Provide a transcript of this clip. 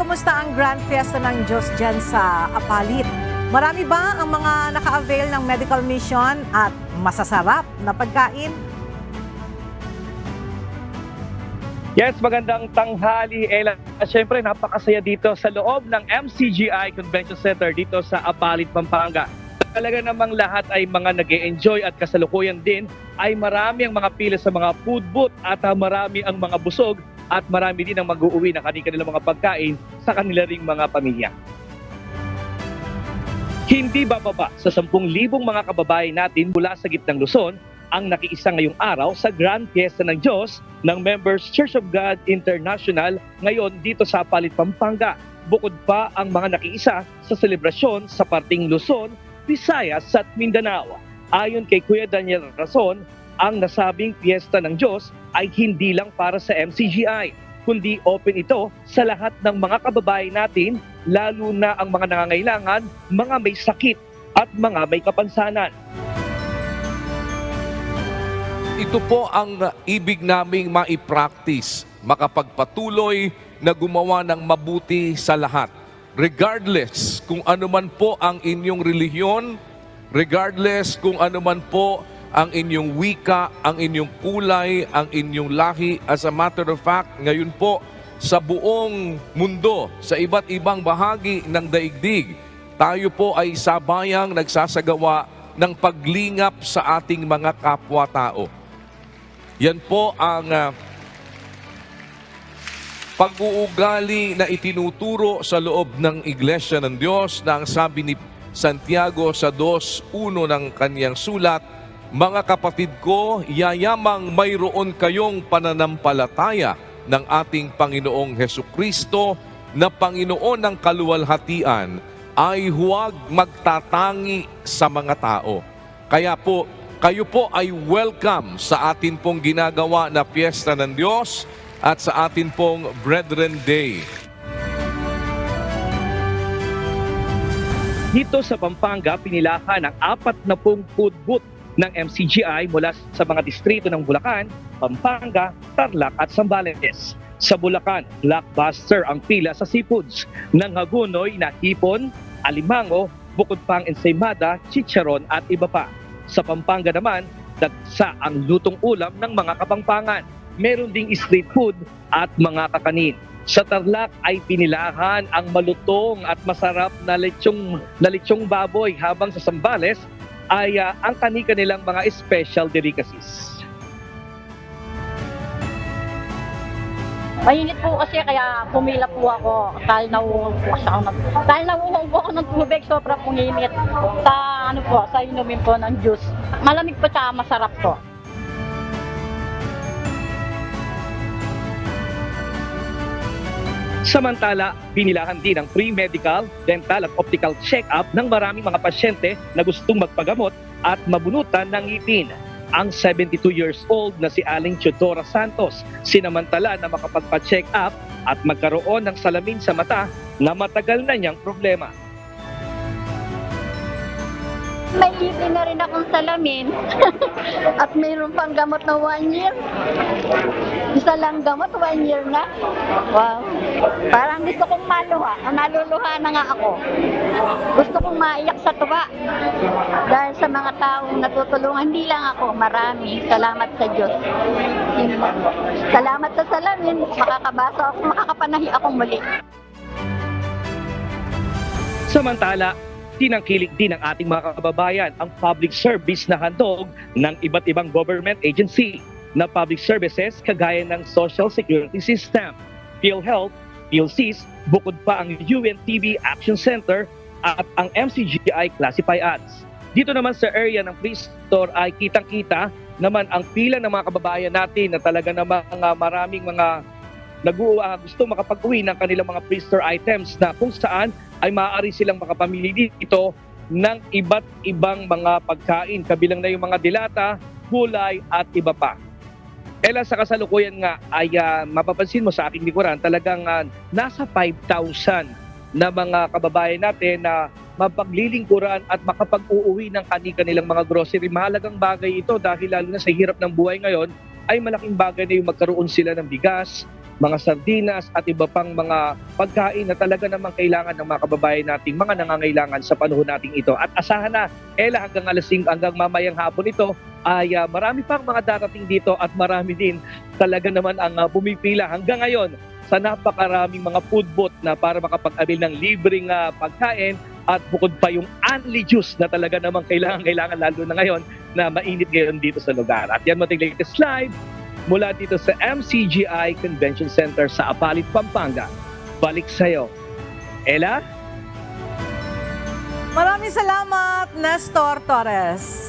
kamusta ang Grand Fiesta ng Diyos dyan sa Apalit? Marami ba ang mga naka-avail ng medical mission at masasarap na pagkain? Yes, magandang tanghali, Ella. Siyempre, napakasaya dito sa loob ng MCGI Convention Center dito sa Apalit, Pampanga. Talaga namang lahat ay mga nag-e-enjoy at kasalukuyan din ay marami ang mga pila sa mga food booth at marami ang mga busog at marami din ang mag-uuwi ng kanilang mga pagkain sa kanila ring mga pamilya. Hindi bababa sa 10,000 mga kababayan natin mula sa gitnang Luzon ang nakiisa ngayong araw sa Grand Fiesta ng Diyos ng Members Church of God International ngayon dito sa Apalit, Pampanga. Bukod pa ang mga nakiisa sa selebrasyon sa parting Luzon, Visayas at Mindanao. Ayon kay Kuya Daniel Rason, ang nasabing Fiesta ng Diyos ay hindi lang para sa MCGI, kundi open ito sa lahat ng mga kababayan natin, lalo na ang mga nangangailangan, mga may sakit at mga may kapansanan. Ito po ang ibig naming maipractice, makapagpatuloy na gumawa ng mabuti sa lahat. Regardless kung ano man po ang inyong relihiyon, regardless kung ano man po ang inyong wika, ang inyong kulay, ang inyong lahi. As a matter of fact, ngayon po sa buong mundo, sa iba't ibang bahagi ng daigdig, tayo po ay sabayang nagsasagawa ng paglingap sa ating mga kapwa-tao. Yan po ang pag-uugali na itinuturo sa loob ng Iglesia ng Diyos na ang sabi ni Santiago sa 2:1 ng kanyang sulat, mga kapatid ko, yayamang mayroon kayong pananampalataya ng ating Panginoong Hesukristo na Panginoon ng kaluwalhatian ay huwag magtatangi sa mga tao. Kaya po, kayo po ay welcome sa atin pong ginagawa na Fiesta ng Diyos at sa atin pong Brethren Day. Dito sa Pampanga, pinilahan ang 40 food booth ng MCGI mula sa mga distrito ng Bulacan, Pampanga, Tarlac at Zambales. Sa Bulacan, blockbuster ang pila sa seafoods ng hagunoy na hipon, alimango, bukod pang ensaymada, chicharon at iba pa. Sa Pampanga naman, dagsa ang lutong ulam ng mga Kapampangan. Meron ding street food at mga kakanin. Sa Tarlac ay pinilahan ang malutong at masarap na lechong baboy, habang sa Zambales ay ang kanilang mga special delicacies. Mainit po kasi kaya pumila po ako dahil nahuhong po ako ng tubig, sobra pong init sa inumin po ng juice. Malamig po tsaka masarap po. Samantala, binilahan din ang free medical, dental at optical check-up ng maraming mga pasyente na gustong magpagamot at mabunutan ng ngipin. Ang 72 years old na si Aling Chodora Santos sinamantala na makapagpa-check up at magkaroon ng salamin sa mata na matagal na niyang problema. May libre na rin akong salamin at mayroon pang gamot na 1 year. Isa lang gamot, 1 year na. Wow. Parang gusto kong maluha. Naluluha na nga ako. Gusto kong maiyak sa tuwa. Dahil sa mga taong natutulungan, hindi lang ako, marami. Salamat sa Diyos. Salamat sa salamin. Makakabasa ako, makakapanahi ako muli. Samantala, tinangkilik din ng ating mga kababayan ang public service na handog ng iba't ibang government agency na public services kagaya ng Social Security System, PhilHealth, PhilSys, bukod pa ang UNTV Action Center at ang MCGI Classify Ads. Dito naman sa area ng free store ay kitang-kita naman ang pila ng mga kababayan natin na talaga namang maraming mga gusto makapag-uwi ng kanilang mga free store items na kung saan ay maaari silang makapamili dito ng iba't ibang mga pagkain, kabilang na yung mga dilata, gulay at iba pa. Ella, sa kasalukuyan nga ay mapapansin mo sa aking likuran, talagang nasa 5,000 na mga kababayan natin na mapaglilingkuran at makapag-uuwi ng kanilang mga grocery. Mahalagang bagay ito dahil lalo na sa hirap ng buhay ngayon ay malaking bagay na yung magkaroon sila ng bigas, mga sardinas at iba pang mga pagkain na talaga namang kailangan ng mga kababayan nating mga nangangailangan sa panahon nating ito. At asahan na, Ella, hanggang alas 5, hanggang mamayang hapon ito, ay marami pang mga darating dito at marami din talaga naman ang pumipila hanggang ngayon sa napakaraming mga food booth na para makapag-avail ng libreng pagkain at bukod pa yung only juice na talaga namang kailangan lalo na ngayon na mainit ngayon dito sa lugar. At yan mating latest live mula dito sa MCGI Convention Center sa Apalit, Pampanga. Balik sa'yo. Ella? Maraming salamat, Nestor Torres.